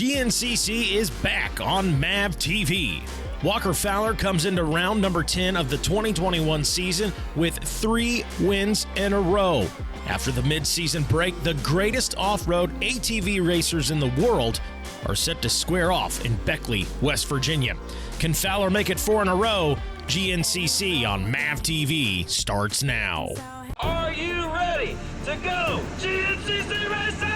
GNCC is back on MAVTV. Walker Fowler comes into round number 10 of the 2021 season with 3 wins in a row. After the mid-season break, the greatest off-road ATV racers in the world are set to square off in Beckley, West Virginia. Can Fowler make it 4 in a row? GNCC on MAVTV starts now. Are you ready to go GNCC Racing?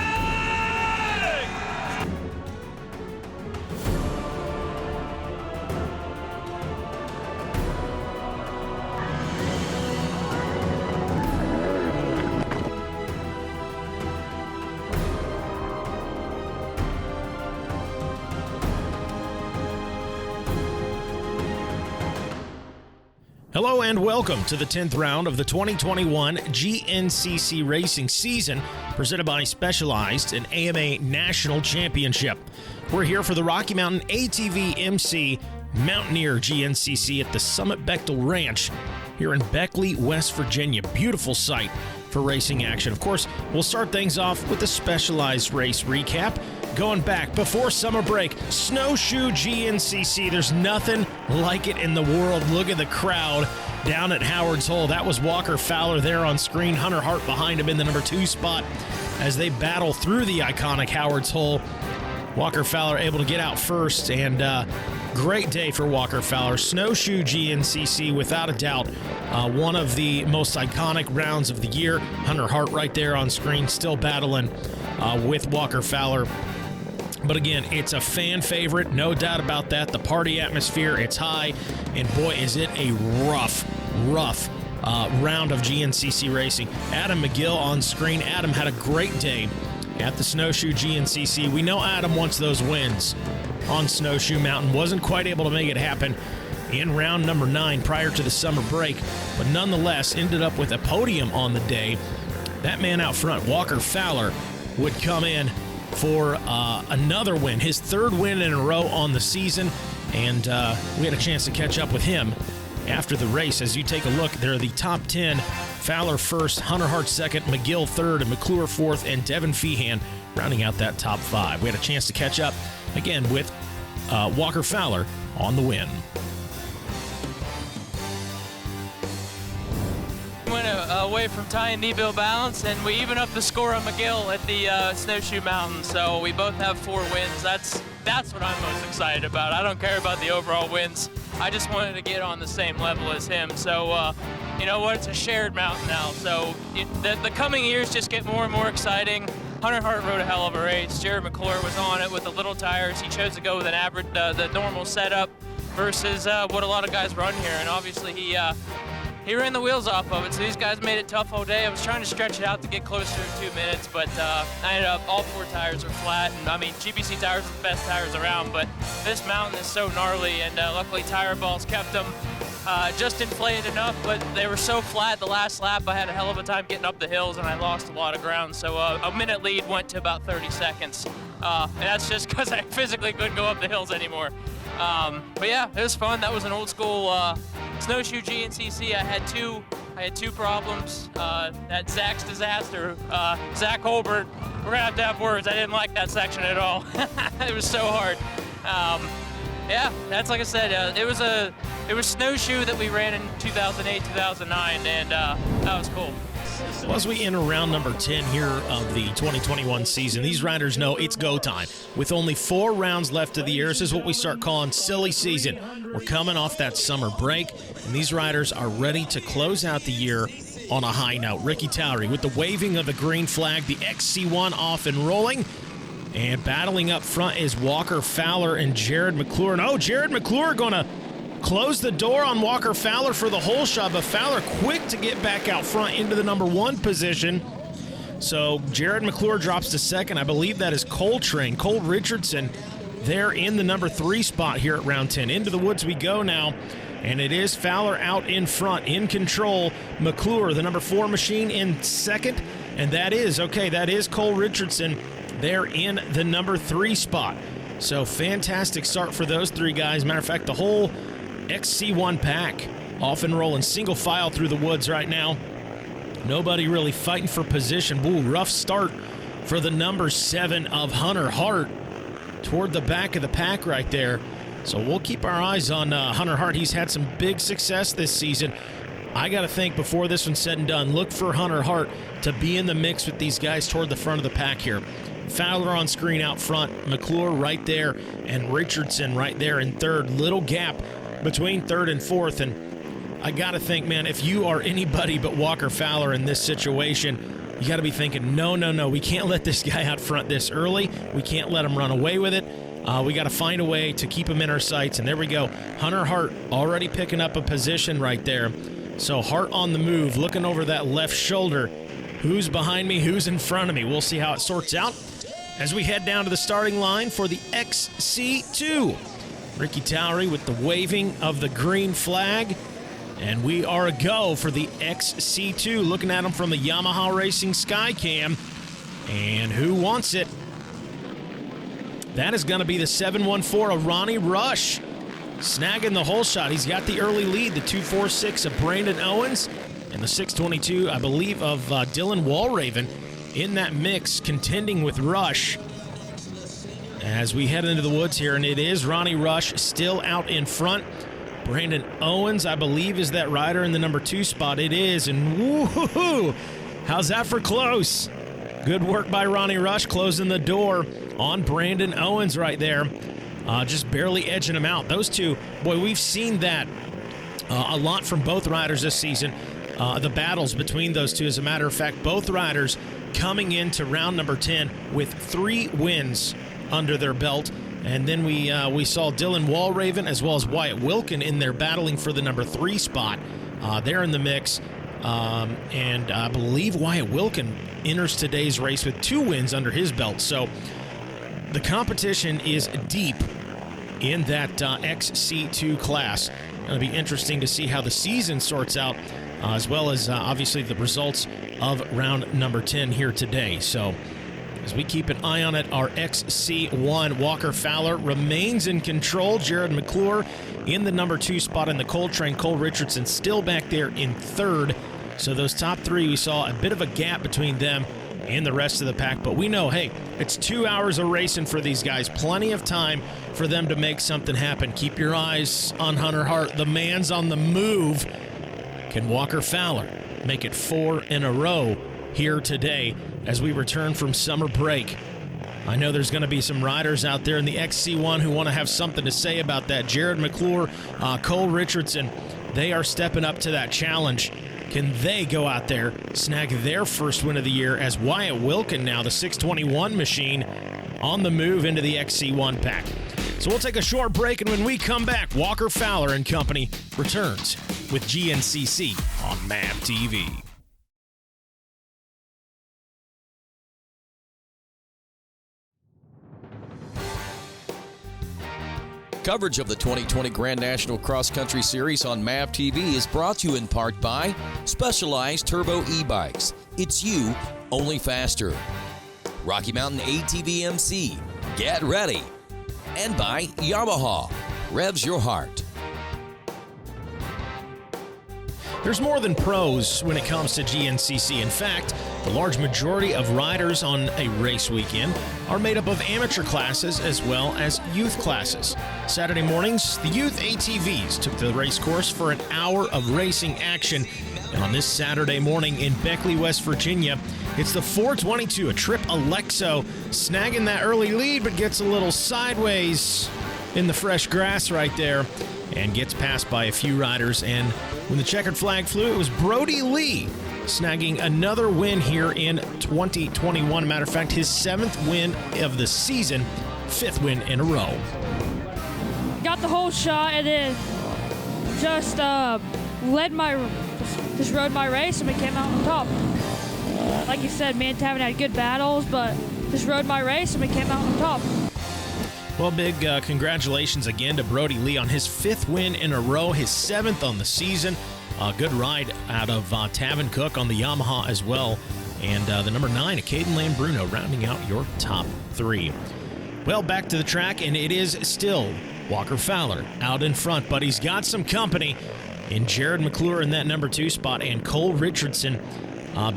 Hello and welcome to the 10th round of the 2021 GNCC racing season, presented by Specialized and AMA National Championship. We're here for the Rocky Mountain ATV MC Mountaineer GNCC at the Summit Bechtel Ranch here in Beckley, West Virginia. Beautiful site for racing action. Of course, we'll start things off with a Specialized race recap. Going back before summer break, Snowshoe GNCC. There's nothing like it in the world. Look at the crowd down at Howard's Hole. That was Walker Fowler there on screen. Hunter Hart behind him in the number 2 spot as they battle through the iconic Howard's Hole. Walker Fowler able to get out first, and great day for Walker Fowler. Snowshoe GNCC, without a doubt, one of the most iconic rounds of the year. Hunter Hart right there on screen, still battling with Walker Fowler. But again, it's a fan favorite, no doubt about that. The party atmosphere, it's high, and boy, is it a rough round of GNCC racing. Adam McGill on screen. Adam had a great day at the Snowshoe GNCC. We know Adam wants those wins on Snowshoe Mountain. Wasn't quite able to make it happen in round number 9 prior to the summer break, but nonetheless ended up with a podium on the day. That man out front, Walker Fowler, would come in for another win, his 3rd win in a row on the season, and we had a chance to catch up with him after the race. As you take a look, they're the top 10. Fowler first, Hunter Hart second, McGill third, and McClure fourth, and Devin Feehan rounding out that top 5. We had a chance to catch up again with Walker Fowler on the win. Went away from tying knee-bill balance, and we even up the score on McGill at the Snowshoe Mountain. So we both have 4 wins. That's what I'm most excited about. I don't care about the overall wins. I just wanted to get on the same level as him. So you know what? It's a shared mountain now. So the coming years just get more and more exciting. Hunter Hart rode a hell of a race. Jared McClure was on it with the little tires. He chose to go with an average, the normal setup versus what a lot of guys run here, and obviously he ran the wheels off of it, so these guys made it tough all day. I was trying to stretch it out to get closer to 2 minutes, but I ended up, all 4 tires are flat. And I mean, GBC tires are the best tires around, but this mountain is so gnarly, and luckily tire balls kept them just inflated enough, but they were so flat the last lap, I had a hell of a time getting up the hills, and I lost a lot of ground. So a minute lead went to about 30 seconds. And that's just because I physically couldn't go up the hills anymore. But yeah, it was fun. That was an old school Snowshoe GNCC. I had two problems. That Zach's disaster. Zach Holbert, we're gonna have words. I didn't like that section at all. It was so hard. Yeah, that's like I said. It was Snowshoe that we ran in 2008, 2009, and that was cool. Well, as we enter round number 10 here of the 2021 season, these riders know it's go time. With only 4 rounds left of the year, this is what we start calling silly season. We're coming off that summer break, and these riders are ready to close out the year on a high note. Ricky Towery with the waving of the green flag, the XC1 off and rolling. And battling up front is Walker Fowler and Jared McClure. And oh, Jared McClure going to close the door on Walker Fowler for the whole shot, but Fowler quick to get back out front into the number 1 position. So Jared McClure drops to 2nd. I believe that is Cole Richardson there in the number 3 spot here at round 10. Into the woods we go now, and it is Fowler out in front, in control. McClure, the number 4 machine, in 2nd, and that is Cole Richardson there in the number 3 spot. So fantastic start for those 3 guys. Matter of fact, the whole XC1 pack off and rolling, single file through the woods right now. Nobody really fighting for position. Ooh, rough start for the number 7 of Hunter Hart. toward the back of the pack right there. So we'll keep our eyes on Hunter Hart. He's had some big success this season. I got to think before this one's said and done, look for Hunter Hart to be in the mix with these guys toward the front of the pack here. Fowler on screen out front, McClure right there, and Richardson right there in third. Little gap between third and fourth, and I got to think, man, if you are anybody but Walker Fowler in this situation, you got to be thinking, no, we can't let this guy out front this early. We can't let him run away with it. We got to find a way to keep him in our sights, and there we go. Hunter Hart already picking up a position right there. So Hart on the move, looking over that left shoulder. Who's behind me? Who's in front of me? We'll see how it sorts out as we head down to the starting line for the XC2. Ricky Towery with the waving of the green flag. And we are a go for the XC2. Looking at him from the Yamaha Racing Skycam. And who wants it? That is going to be the 714 of Ronnie Rush. Snagging the whole shot. He's got the early lead, the 246 of Brandon Owens. And the 622, I believe, of Dylan Walraven in that mix, contending with Rush. As we head into the woods here, and it is Ronnie Rush still out in front. Brandon Owens, I believe, is that rider in the number 2 spot. It is, and woo-hoo-hoo! How's that for close? Good work by Ronnie Rush, closing the door on Brandon Owens right there. Just barely edging him out. Those two, boy, we've seen that a lot from both riders this season. The battles between those two. As a matter of fact, both riders coming into round number 10 with 3 wins under their belt. And then we saw Dylan Walraven as well as Wyatt Wilkin in there battling for the number 3 spot. They're in the mix. And I believe Wyatt Wilkin enters today's race with 2 wins under his belt. So the competition is deep in that XC2 class. It'll be interesting to see how the season sorts out, as well as obviously the results of round number 10 here today. So as we keep an eye on it, our XC1 Walker Fowler remains in control. Jared McClure in the number 2 spot in the Coltrane. Cole Richardson still back there in third. So those top 3, we saw a bit of a gap between them and the rest of the pack. But we know, hey, it's 2 hours of racing for these guys. Plenty of time for them to make something happen. Keep your eyes on Hunter Hart. The man's on the move. Can Walker Fowler make it 4 in a row here today as we return from summer break? I know there's going to be some riders out there in the XC1 who want to have something to say about that. Jared McClure, Cole Richardson, they are stepping up to that challenge. Can they go out there, snag their first win of the year as Wyatt Wilkin now, the 621 machine, on the move into the XC1 pack? So we'll take a short break, and when we come back, Walker Fowler and company returns with GNCC on MAVTV. Coverage of the 2020 Grand National Cross Country Series on MAVTV is brought to you in part by Specialized Turbo E-Bikes. It's you, only faster. Rocky Mountain ATV MC. Get ready. And by Yamaha. Revs your heart. There's more than pros when it comes to GNCC. In fact, the large majority of riders on a race weekend are made up of amateur classes as well as youth classes. Saturday mornings, the youth ATVs took the race course for an hour of racing action. And on this Saturday morning in Beckley, West Virginia, it's the 422, a Trip Alexo, snagging that early lead, but gets a little sideways in the fresh grass right there and gets passed by a few riders. And when the checkered flag flew, it was Brody Lee snagging another win here in 2021. Matter of fact, his 7th win of the season, 5th win in a row. Got the whole shot and then just rode my race and we came out on top. Like you said, me and Tavin had good battles, but just rode my race and we came out on top. Well, big congratulations again to Brody Lee on his 5th win in a row, his 7th on the season. Good ride out of Tavin Cook on the Yamaha as well. And the number 9, Caden Lambruno, rounding out your top 3. Well, back to the track, and it is still Walker Fowler out in front, but he's got some company in Jared McClure in that number 2 spot, and Cole Richardson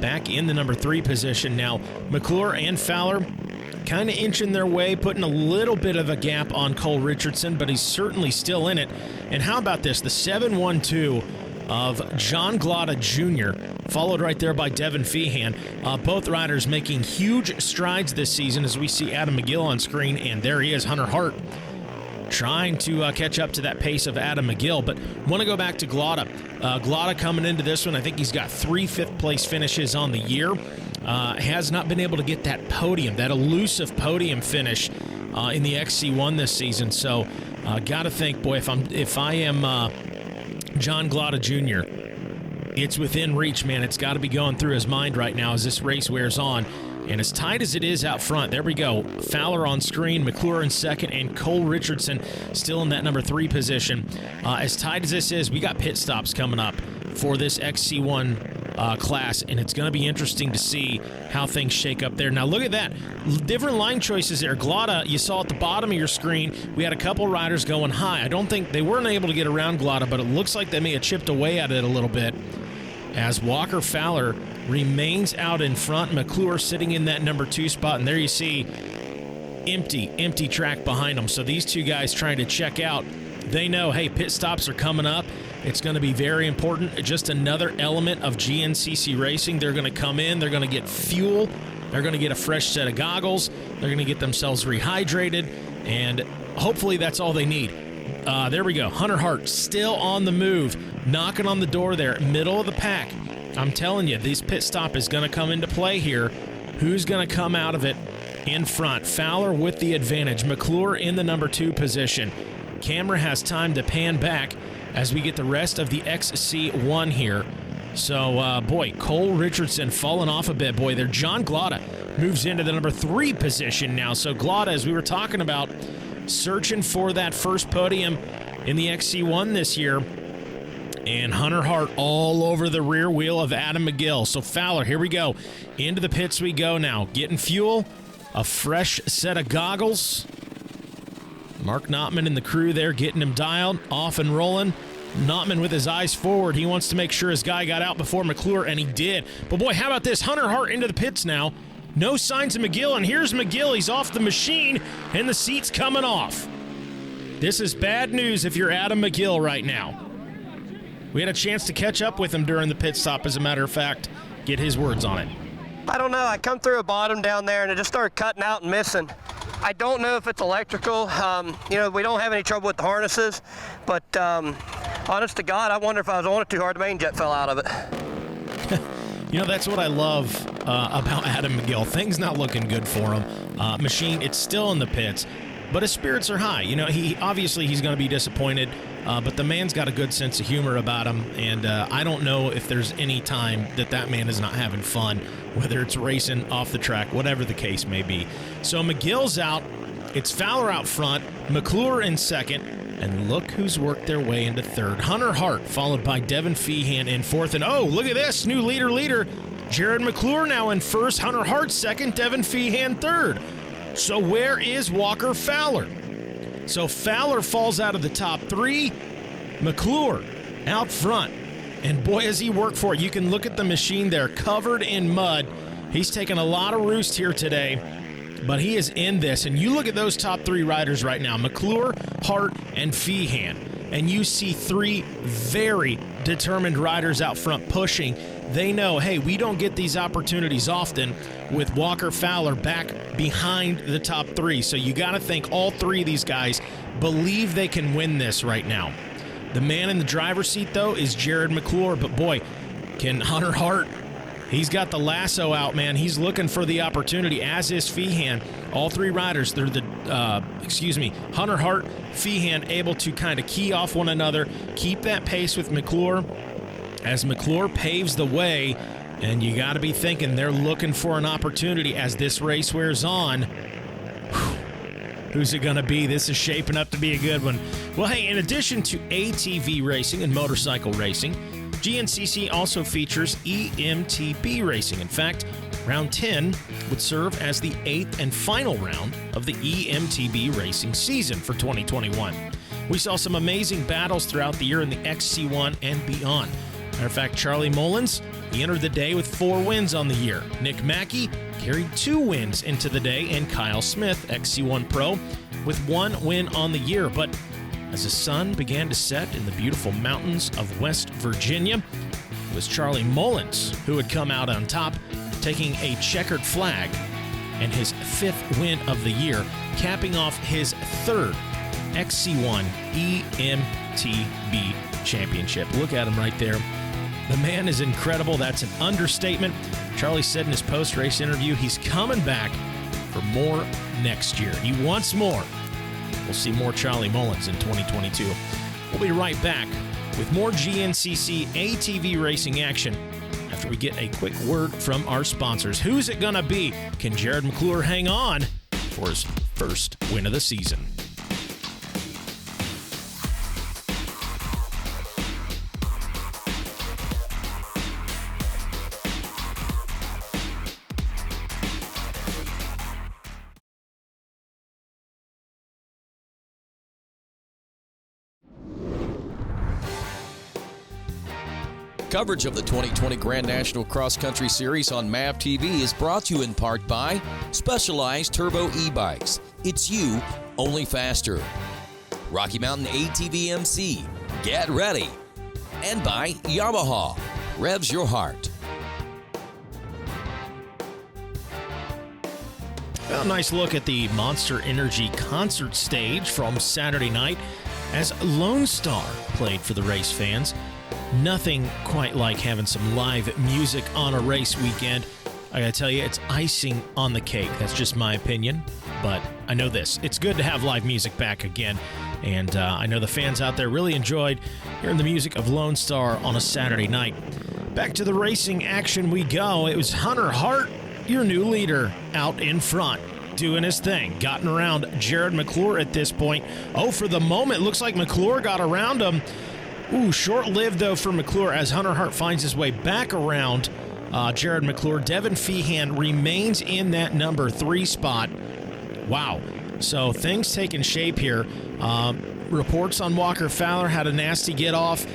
back in the number 3 position. Now, McClure and Fowler, kind of inching their way, putting a little bit of a gap on Cole Richardson, but he's certainly still in it. And how about this? The 7-1-2 of John Glotta Jr., followed right there by Devin Feehan. Both riders making huge strides this season as we see Adam McGill on screen, and there he is, Hunter Hart, trying to catch up to that pace of Adam McGill. But want to go back to Glotta. Glotta coming into this one, I think he's got 3 fifth-place finishes on the year. Has not been able to get that podium, that elusive podium finish in the XC1 this season. So got to think, boy, if I am John Glotta Jr., it's within reach, man. It's got to be going through his mind right now as this race wears on. And as tight as it is out front, there we go. Fowler on screen, McClure in second, and Cole Richardson still in that number 3 position. As tight as this is, we got pit stops coming up for this XC1 class, and it's going to be interesting to see how things shake up there. Now, look at that. Different line choices there. Glotta, you saw at the bottom of your screen, we had a couple riders going high. I don't think they weren't able to get around Glotta, but it looks like they may have chipped away at it a little bit as Walker Fowler remains out in front. McClure sitting in that number 2 spot, and there you see empty track behind them. So these two guys trying to check out. They know, hey, pit stops are coming up. It's going to be very important. Just another element of GNCC racing. They're going to come in. They're going to get fuel. They're going to get a fresh set of goggles. They're going to get themselves rehydrated, and hopefully that's all they need. There we go. Hunter Hart still on the move, knocking on the door there, middle of the pack. I'm telling you, this pit stop is going to come into play here. Who's going to come out of it in front? Fowler with the advantage. McClure in the number 2 position. Camera has time to pan back as we get the rest of the XC1 here. So, boy, Cole Richardson falling off a bit. Boy, there. John Glotta moves into the number 3 position now. So Glotta, as we were talking about, searching for that first podium in the XC1 this year. And Hunter Hart all over the rear wheel of Adam McGill. So Fowler, here we go. Into the pits we go now. Getting fuel, a fresh set of goggles. Mark Notman and the crew there getting him dialed, off and rolling. Notman with his eyes forward. He wants to make sure his guy got out before McClure, and he did. But boy, how about this? Hunter Hart into the pits now. No signs of McGill, and here's McGill. He's off the machine, and the seat's coming off. This is bad news if you're Adam McGill right now. We had a chance to catch up with him during the pit stop, as a matter of fact. Get his words on it. I don't know. I come through a bottom down there, and it just started cutting out and missing. I don't know if it's electrical. We don't have any trouble with the harnesses, but honest to God, I wonder if I was on it too hard, the main jet fell out of it. That's what I love about Adam McGill. Things not looking good for him. Machine, it's still in the pits, but his spirits are high. He's going to be disappointed, but the man's got a good sense of humor about him, and I don't know if there's any time that man is not having fun, whether it's racing, off the track, whatever the case may be. So McGill's out. It's Fowler out front, McClure in second, and look who's worked their way into third. Hunter Hart, followed by Devin Feehan in fourth. And oh, look at this, new leader. Jared McClure now in first, Hunter Hart second, Devin Feehan third. So where is Walker Fowler? So Fowler falls out of the top 3, McClure out front. And boy, has he worked for it. You can look at the machine there, covered in mud. He's taken a lot of roost here today, but he is in this. And you look at those top 3 riders right now, McClure, Hart, and Feehan, and you see 3 very determined riders out front pushing. They know, hey, we don't get these opportunities often with Walker Fowler back behind the top 3. So you got to think all 3 of these guys believe they can win this right now. The man in the driver's seat, though, is Jared McClure. But boy, can Hunter Hart, he's got the lasso out, man. He's looking for the opportunity, as is Feehan. All 3 riders, they're Hunter Hart, Feehan, able to kind of key off one another, keep that pace with McClure as McClure paves the way. And you got to be thinking they're looking for an opportunity as this race wears on. Who's it going to be? This is shaping up to be a good one. Well, hey, in addition to ATV racing and motorcycle racing, GNCC also features E-MTB racing. In fact, round 10 would serve as the 8th and final round of the E-MTB racing season for 2021. We saw some amazing battles throughout the year in the XC1 and beyond. Matter of fact, Charlie Mullins He entered the day with 4 wins on the year. Nick Mackey carried 2 wins into the day, and Kyle Smith, XC1 Pro, with 1 win on the year. But as the sun began to set in the beautiful mountains of West Virginia, it was Charlie Mullins who had come out on top, taking a checkered flag and his 5th win of the year, capping off his 3rd XC1 E-MTB championship. Look at him right there. The man is incredible. That's an understatement. Charlie said in his post-race interview he's coming back for more next year. He wants more. We'll see more Charlie Mullins in 2022. We'll be right back with more GNCC ATV racing action after we get a quick word from our sponsors. Who's it gonna be? Can Jared McClure hang on for his first win of the season? Coverage of the 2020 Grand National Cross Country Series on MAVTV is brought to you in part by Specialized Turbo E-Bikes. It's you, only faster. Rocky Mountain ATV MC, get ready. And by Yamaha, revs your heart. Well, a nice look at the Monster Energy concert stage from Saturday night as Lone Star played for the race fans. Nothing quite like having some live music on a race weekend. I gotta tell you, it's icing on the cake. That's just my opinion, but I know this. It's good to have live music back again, and I know the fans out there really enjoyed hearing the music of Lone Star on a Saturday night. Back to the racing action we go. It was Hunter Hart, your new leader, out in front, doing his thing, gotten around Jared McClure at this point. Oh, for the moment, looks like McClure got around him. Ooh, short-lived, though, for McClure as Hunter Hart finds his way back around Jared McClure. Devin Feehan remains in that number 3 spot. Wow. So things taking shape here. Reports on Walker Fowler had a nasty get-off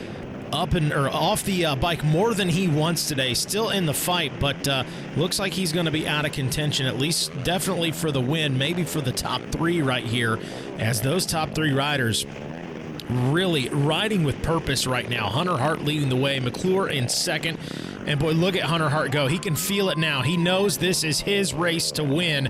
off the bike more than he wants today. Still in the fight, but looks like he's going to be out of contention, at least definitely for the win, maybe for the top 3 right here, as those top 3 riders really riding with purpose right now. Hunter Hart leading the way, McClure in second. And boy, look at Hunter Hart go. He can feel it now. He knows this is his race to win,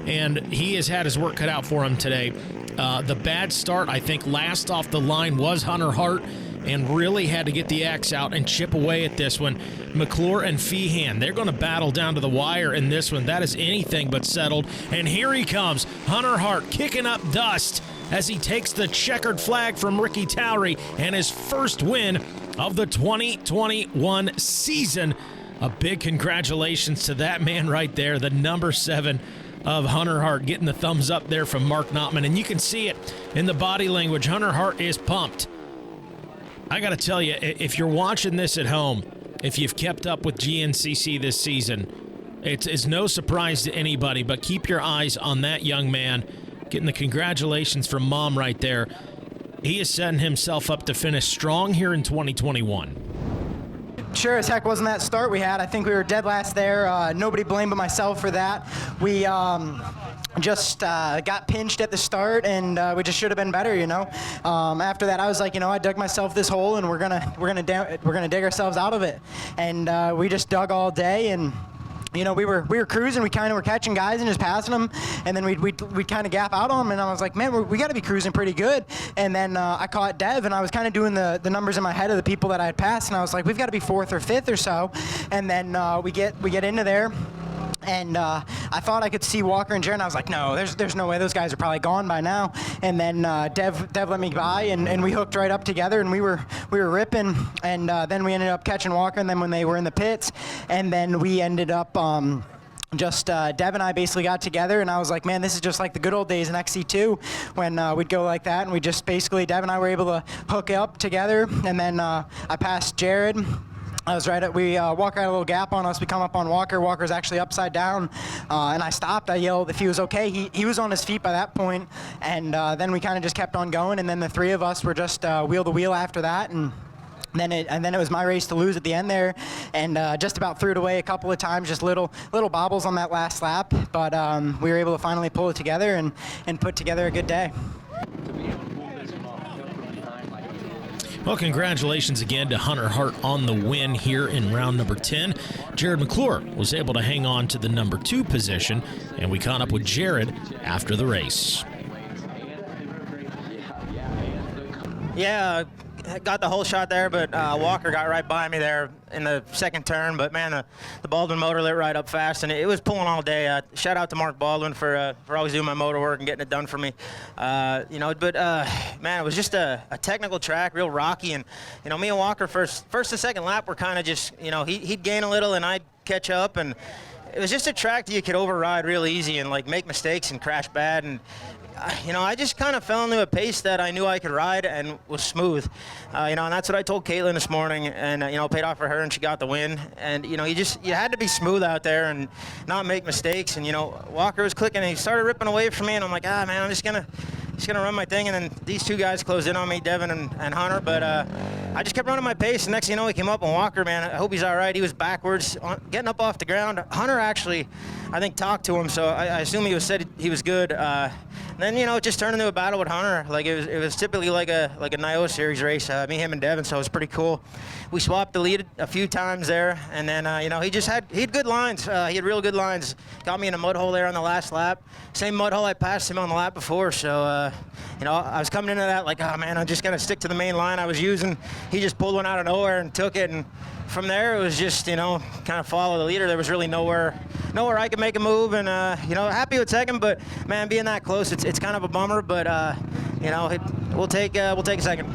and he has had his work cut out for him today. The bad start, I think, last off the line was Hunter Hart, and really had to get the axe out and chip away at this one. McClure and Feehan, they're going to battle down to the wire in this one. That is anything but settled. And here he comes, Hunter Hart kicking up dust as he takes the checkered flag from Ricky Towery and his first win of the 2021 season. A big congratulations to that man right there, the number 7 of Hunter Hart, getting the thumbs up there from Mark Notman. And you can see it in the body language. Hunter Hart is pumped. I got to tell you, if you're watching this at home, if you've kept up with GNCC this season, it's no surprise to anybody, but keep your eyes on that young man. Getting the congratulations from Mom right there. He is setting himself up to finish strong here in 2021. Sure as heck wasn't that start we had. I think we were dead last there. Nobody blamed but myself for that. We just got pinched at the start, and we just should have been better, you know. After that, I was like, you know, I dug myself this hole, and we're gonna dig ourselves out of it. And we just dug all day, and you know, we were cruising. We kind of were catching guys and just passing them, and then we'd kind of gap out on them. And I was like, man, we got to be cruising pretty good. And then I caught Dev, and I was kind of doing the numbers in my head of the people that I had passed, and I was like, we've got to be 4th or 5th or so. And then we get into there. And I thought I could see Walker and Jared, and I was like, no, there's no way. Those guys are probably gone by now. And then Dev let me by, and we hooked right up together, and we were ripping. And then we ended up catching Walker, and then when they were in the pits, and then we ended up Dev and I basically got together, and I was like, man, this is just like the good old days in XC2 when we'd go like that, and we just basically, Dev and I were able to hook up together. And then I passed Jared. I was right at, Walker had a little gap on us. We come up on Walker. Walker's actually upside down, and I stopped. I yelled if he was okay. He was on his feet by that point, and then we kind of just kept on going, and then the 3 of us were just wheel to wheel after that, and Then it was my race to lose at the end there, and just about threw it away a couple of times, just little bobbles on that last lap. But we were able to finally pull it together and put together a good day. Well, congratulations again to Hunter Hart on the win here in round number 10. Jared McClure was able to hang on to the number 2 position, and we caught up with Jared after the race. Yeah, got the whole shot there, but Walker got right by me there in the second turn. But man, the Baldwin motor lit right up fast, and it was pulling all day. Shout out to Mark Baldwin for always doing my motor work and getting it done for me. Man, it was just a technical track, real rocky, and me and Walker first and second lap were kind of just he'd gain a little and I'd catch up, and it was just a track that you could override real easy and like make mistakes and crash bad. And I just kind of fell into a pace that I knew I could ride and was smooth. And that's what I told Caitlin this morning, and paid off for her, and she got the win. And you had to be smooth out there and not make mistakes. And Walker was clicking, and he started ripping away from me, and I'm like, man, I'm just gonna run my thing. And then these two guys closed in on me, Devin and Hunter. But I just kept running my pace. And next thing you know, he came up on Walker, man. I hope he's all right. He was backwards, getting up off the ground. Hunter actually, I think, talked to him, so I assume said he was good. Then it just turned into a battle with Hunter. Like it was typically like a NIO series race. Me, him, and Devin. So it was pretty cool. We swapped the lead a few times there, and then he had good lines. He had real good lines. Got me in a mud hole there on the last lap. Same mud hole I passed him on the lap before. So I was coming into that like, oh man, I'm just gonna stick to the main line I was using. He just pulled one out of nowhere and took it, and from there it was just kind of follow the leader. There was really nowhere I could make a move, and happy with second, but man, being that close, it's kind of a bummer, but we'll take a second.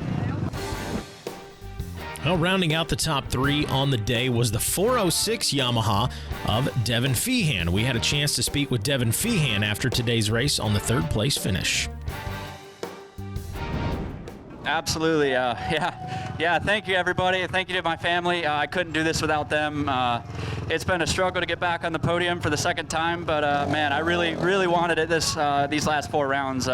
Well, rounding out the top 3 on the day was the 406 Yamaha of Devin Feehan. We had a chance to speak with Devin Feehan after today's race on the 3rd place finish. Absolutely. Yeah. Thank you, everybody. Thank you to my family. I couldn't do this without them. It's been a struggle to get back on the podium for the second time, but man, I really, really wanted it these last 4 rounds.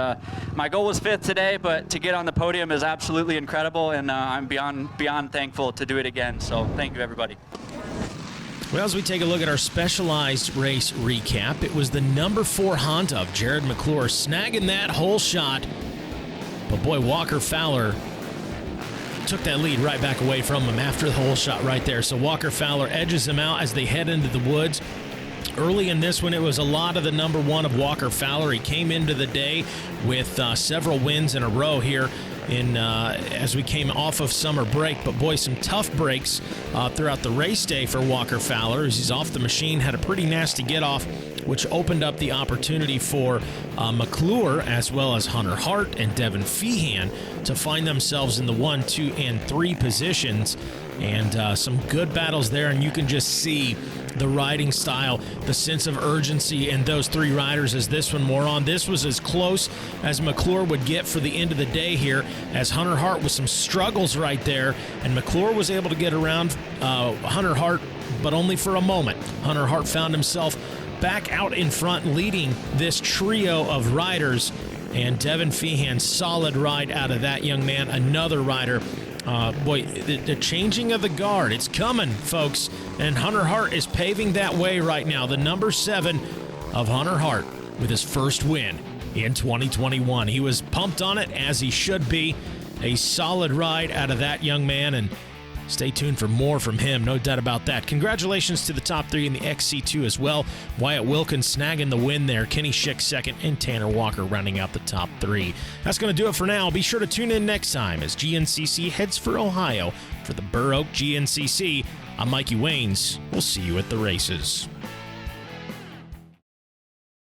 My goal was 5th today, but to get on the podium is absolutely incredible, and I'm beyond thankful to do it again. So thank you, everybody. Well, as we take a look at our specialized race recap, it was the number 4 Honda of Jared McClure snagging that whole shot. But boy, Walker Fowler took that lead right back away from him after the whole shot right there. So Walker Fowler edges him out as they head into the woods. Early in this one, it was a lot of the number 1 of Walker Fowler. He came into the day with several wins in a row here as we came off of summer break. But boy, some tough breaks throughout the race day for Walker Fowler as he's off the machine, had a pretty nasty get off, which opened up the opportunity for McClure as well as Hunter Hart and Devin Feehan to find themselves in the 1, 2, and 3 positions. And some good battles there, and you can just see the riding style, the sense of urgency in those 3 riders as this one wore on. This was as close as McClure would get for the end of the day here, as Hunter Hart with some struggles right there, and McClure was able to get around Hunter Hart, but only for a moment. Hunter Hart found himself back out in front, leading this trio of riders, and Devin Feehan, solid ride out of that young man. Another rider. Boy, the changing of the guard, it's coming, folks, and Hunter Hart is paving that way right now. The number 7 of Hunter Hart with his first win in 2021. He was pumped on it, as he should be. A solid ride out of that young man, and stay tuned for more from him, no doubt about that. Congratulations to the top 3 in the XC2 as well. Wyatt Wilkins snagging the win there, Kenny Schick second, and Tanner Walker rounding out the top 3. That's going to do it for now. Be sure to tune in next time as GNCC heads for Ohio for the Burr Oak GNCC. I'm Mikey Waynes. We'll see you at the races.